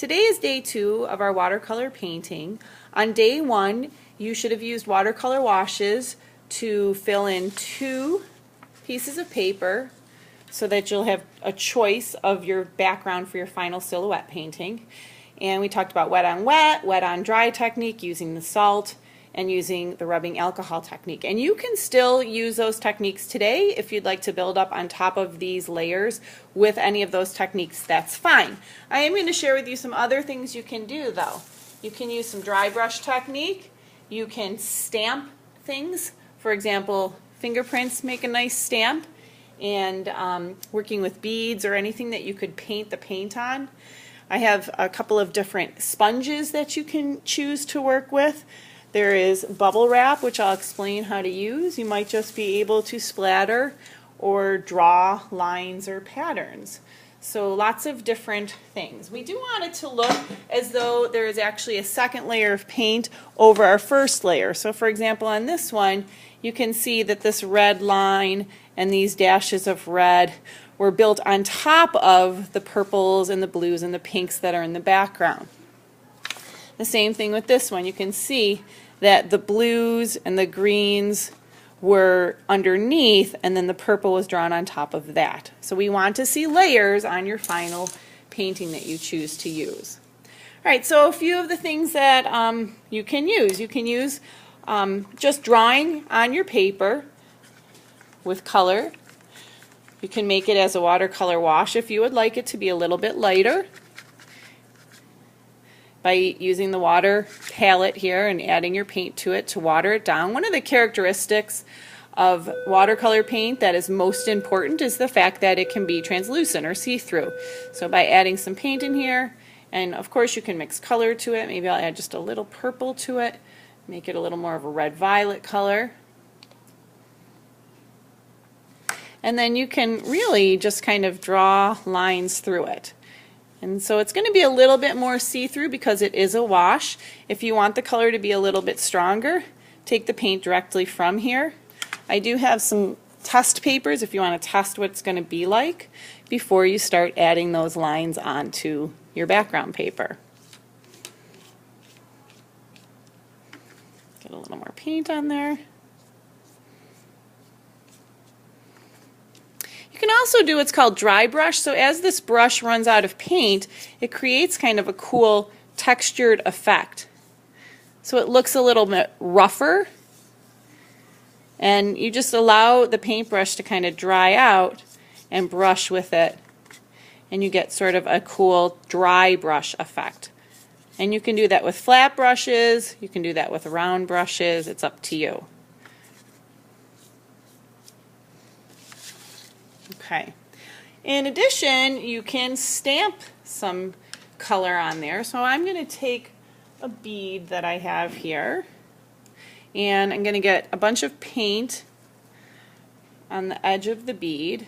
Today is day 2 of our watercolor painting. On day 1, you should have used watercolor washes to fill in 2 pieces of paper so that you'll have a choice of your background for your final silhouette painting. And we talked about wet on dry technique, using the salt, and using the rubbing alcohol technique. And you can still use those techniques today if you'd like to build up on top of these layers with any of those techniques. That's fine. I am going to share with you some other things you can do though. You can use some dry brush technique. You can stamp things. For example, fingerprints make a nice stamp, and working with beads or anything that you could paint the paint on. I have a couple of different sponges that you can choose to work with. There is bubble wrap, which I'll explain how to use. You might just be able to splatter or draw lines or patterns. So lots of different things. We do want it to look as though there is actually a second layer of paint over our first layer. So for example, on this one, you can see that this red line and these dashes of red were built on top of the purples and the blues and the pinks that are in the background. The same thing with this one. You can see that the blues and the greens were underneath, and then the purple was drawn on top of that. So we want to see layers on your final painting that you choose to use. All right, so a few of the things that you can use. You can use just drawing on your paper with color. You can make it as a watercolor wash if you would like it to be a little bit lighter, by using the water palette here and adding your paint to it to water it down. One of the characteristics of watercolor paint that is most important is the fact that it can be translucent or see-through. So by adding some paint in here, and of course you can mix color to it. Maybe I'll add just a little purple to it, make it a little more of a red-violet color. And then you can really just kind of draw lines through it. And so it's going to be a little bit more see-through because it is a wash. If you want the color to be a little bit stronger, take the paint directly from here. I do have some test papers if you want to test what it's going to be like before you start adding those lines onto your background paper. Get a little more paint on there. You can also do what's called dry brush. So as this brush runs out of paint, it creates kind of a cool textured effect. So it looks a little bit rougher, and you just allow the paintbrush to kind of dry out and brush with it, and you get sort of a cool dry brush effect. And you can do that with flat brushes, you can do that with round brushes, it's up to you. Okay. In addition, you can stamp some color on there. So I'm going to take a bead that I have here, and I'm going to get a bunch of paint on the edge of the bead.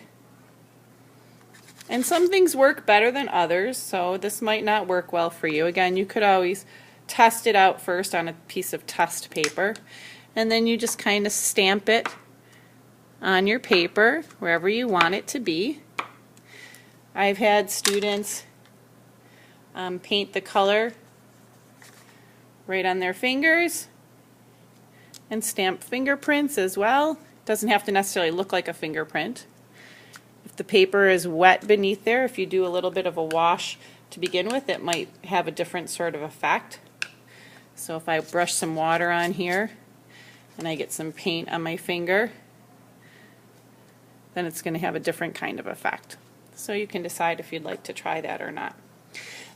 And some things work better than others, so this might not work well for you. Again, you could always test it out first on a piece of test paper, and then you just kind of stamp it on your paper wherever you want it to be. I've had students paint the color right on their fingers and stamp fingerprints as well. It doesn't have to necessarily look like a fingerprint. If the paper is wet beneath there, if you do a little bit of a wash to begin with, it might have a different sort of effect. So if I brush some water on here and I get some paint on my finger, then it's going to have a different kind of effect. So you can decide if you'd like to try that or not.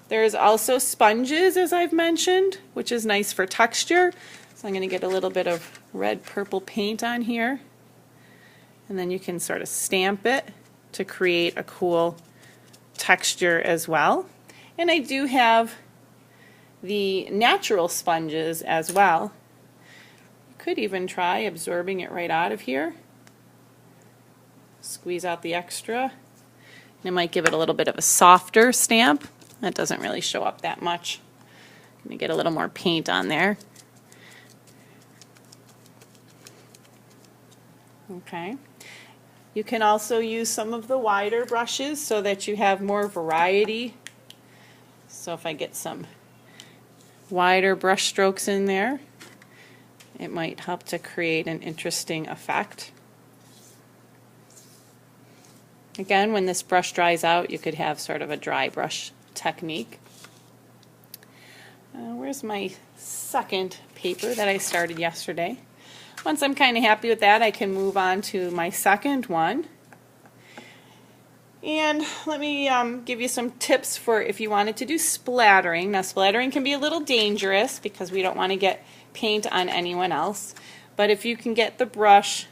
There's also sponges, as I've mentioned, which is nice for texture. So I'm going to get a little bit of red purple paint on here, and then you can sort of stamp it to create a cool texture as well. And I do have the natural sponges as well. You could even try absorbing it right out of here. Squeeze out the extra, and it might give it a little bit of a softer stamp. That doesn't really show up that much. Let me get a little more paint on there. Okay. You can also use some of the wider brushes so that you have more variety So if I get some wider brush strokes in there, it might help to create an interesting effect. Again, when this brush dries out, you could have sort of a dry brush technique. Where's my second paper that I started yesterday? Once I'm kind of happy with that, I can move on to my second one. And let me give you some tips for if you wanted to do splattering. Now, splattering can be a little dangerous because we don't want to get paint on anyone else. But if you can get the brush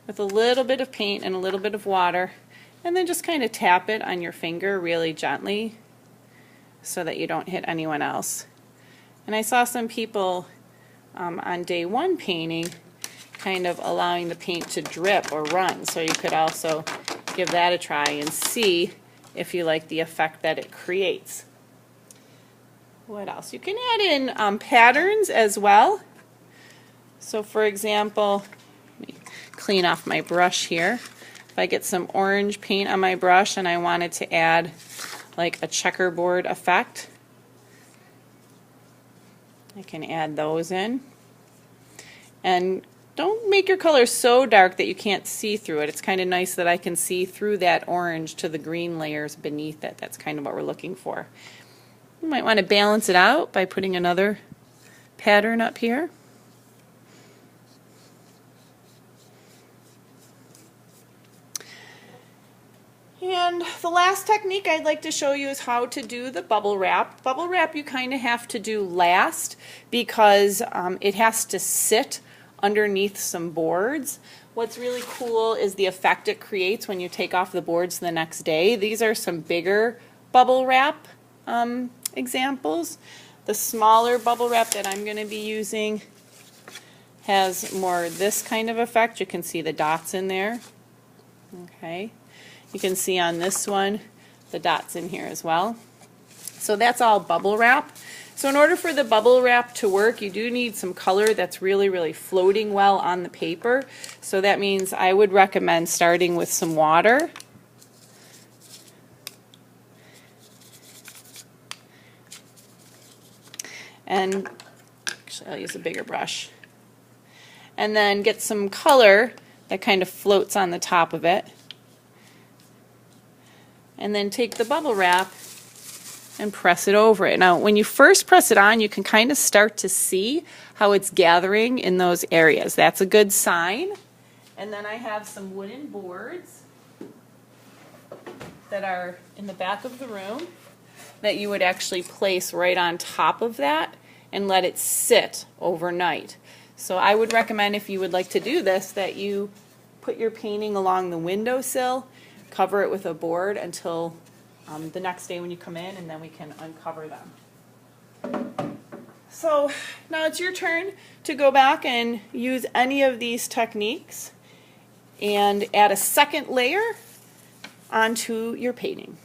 with a little bit of paint and a little bit of water, and then just kind of tap it on your finger really gently so that you don't hit anyone else. And I saw some people on day one painting kind of allowing the paint to drip or run, so you could also give that a try and see if you like the effect that it creates. What else? You can add in patterns as well. So for example, let me clean off my brush here. If I get some orange paint on my brush and I wanted to add like a checkerboard effect, I can add those in. And don't make your color so dark that you can't see through it. It's kind of nice that I can see through that orange to the green layers beneath it. That's kind of what we're looking for. You might want to balance it out by putting another pattern up here. And the last technique I'd like to show you is how to do the bubble wrap. Bubble wrap you kind of have to do last because it has to sit underneath some boards. What's really cool is the effect it creates when you take off the boards the next day. These are some bigger bubble wrap examples. The smaller bubble wrap that I'm going to be using has more this kind of effect. You can see the dots in there. Okay. You can see on this one the dots in here as well. So that's all bubble wrap. So in order for the bubble wrap to work, you do need some color that's really, really floating well on the paper. So that means I would recommend starting with some water. And actually I'll use a bigger brush. And then get some color that kind of floats on the top of it. And then take the bubble wrap and press it over it. Now when you first press it on, you can kind of start to see how it's gathering in those areas. That's a good sign. And then I have some wooden boards that are in the back of the room that you would actually place right on top of that and let it sit overnight. So I would recommend, if you would like to do this, that you put your painting along the windowsill, cover it with a board until the next day when you come in, and then we can uncover them. So now it's your turn to go back and use any of these techniques and add a second layer onto your painting.